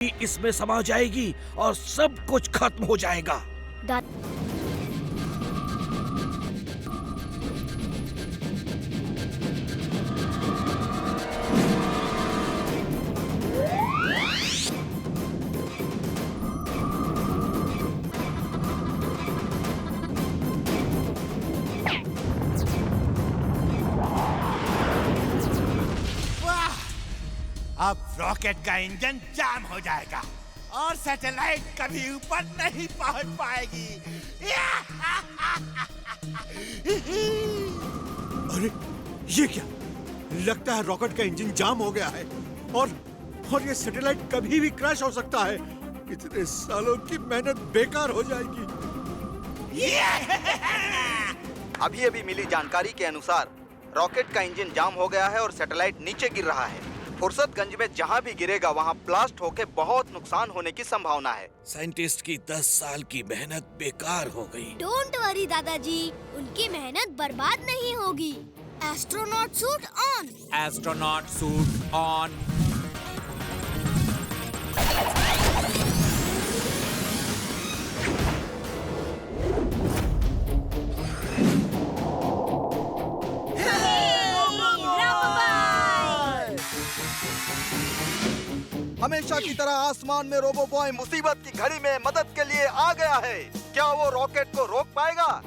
इसमें समा जाएगी और सब कुछ खत्म हो जाएगा। अब रॉकेट का इंजन जाम हो जाएगा और सैटेलाइट कभी ऊपर नहीं पहुंच पाएगी। अरे ये क्या? लगता है रॉकेट का इंजन जाम हो गया है और ये सैटेलाइट कभी भी क्रैश हो सकता है। इतने सालों की मेहनत बेकार हो जाएगी। अभी अभी मिली जानकारी के अनुसार रॉकेट का इंजन जाम हो गया है और सैटेलाइट नीचे गिर रहा है। फुर्सतगंज में जहां भी गिरेगा वहां ब्लास्ट होकर बहुत नुकसान होने की संभावना है। साइंटिस्ट की 10 साल की मेहनत बेकार हो गई। डोंट वरी दादाजी, उनकी मेहनत बर्बाद नहीं होगी। Astronaut suit on. Astronaut suit on. हमेशा की तरह आसमान में रोबो बॉय मुसीबत की घड़ी में मदद के लिए आ गया है। क्या वो रॉकेट को रोक पाएगा?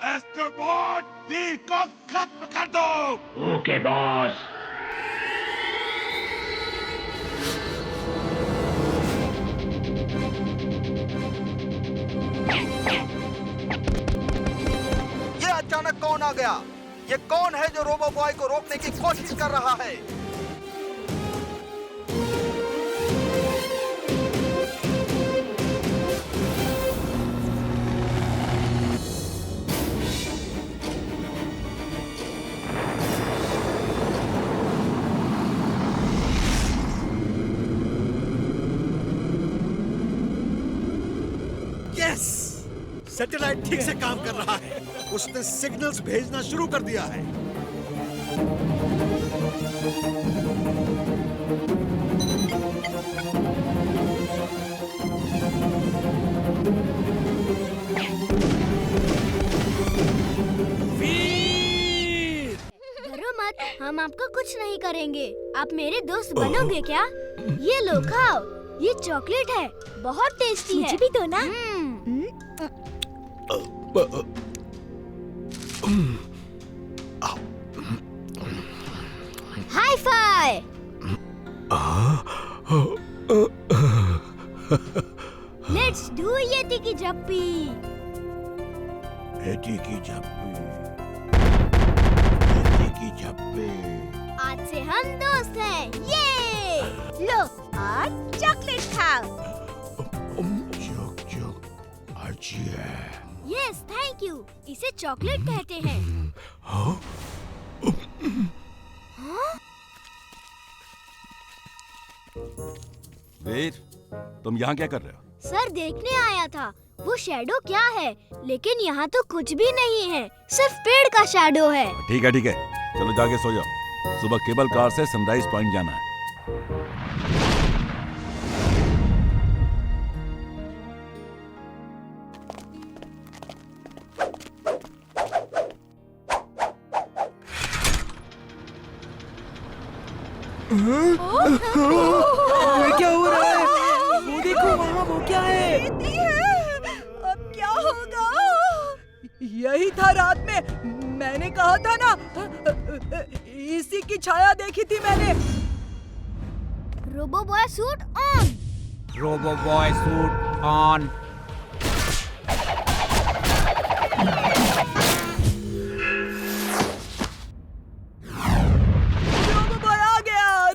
एस्ट्रोबॉट व्हील को खत्म कर दो। Okay boss. ये अचानक कौन आ गया? ये कौन है जो रोबो बॉय को रोकने की कोशिश कर रहा है? यस, सैटेलाइट ठीक से काम कर रहा है। उसने सिग्नल्स भेजना शुरू कर दिया है। डरो मत, हम आपको कुछ नहीं करेंगे। आप मेरे दोस्त बनोगे क्या? ये लो खाओ, ये चॉकलेट है, बहुत टेस्टी है। मुझे भी दो ना। Hi fi. लेट्स डू येती की जप्पी। बेटी की जप्पी। आज से हम दोस्त हैं। ये लो और चॉकलेट खाओ। अच्छी है। Yes, thank you. इसे चॉकलेट कहते हैं। हाँ? वीर, तुम यहाँ क्या कर रहे हो? सर देखने आया था, वो शैडो क्या है, लेकिन यहाँ तो कुछ भी नहीं है, सिर्फ पेड़ का शैडो है। ठीक है, चलो जाके सो जाओ। सुबह केबल कार से सनराइज पॉइंट जाना है। क्या हो रहा है? वो देखो वहाँ, वो क्या है? अब क्या होगा? यही था रात में, मैंने कहा था ना, इसी की छाया देखी थी मैंने। Robo boy suit on. Robo boy suit on.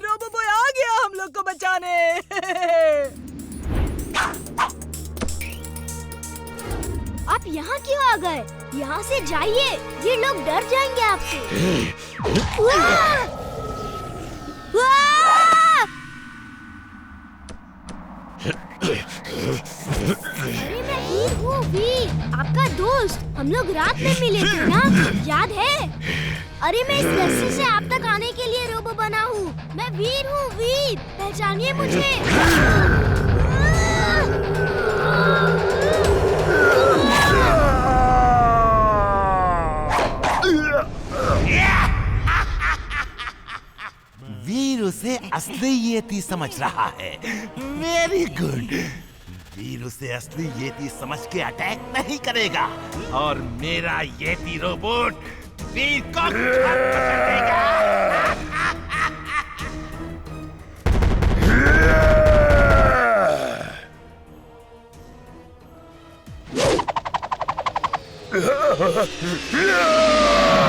Robo boy आ गया हम लोग को बचाने। आप यहाँ क्यों आ गए? यहाँ यहाँ से जाइए, ये लोग डर जाएंगे आपसे। वाह! वाह! अरे मैं वीर हूँ, वीर, आपका दोस्त। हम लोग रात में मिले थे ना, याद है? अरे मैं इस रस्सी से आप तक आने के लिए रोबो बना हूँ। मैं वीर हूँ, वीर, पहचानिए मुझे। वीर उसे असली येती समझ रहा है। Very good. वीर उसे असली येती समझ के अटैक नहीं करेगा और मेरा येती रोबोट वीर को खत्म कर देगा। Yeah!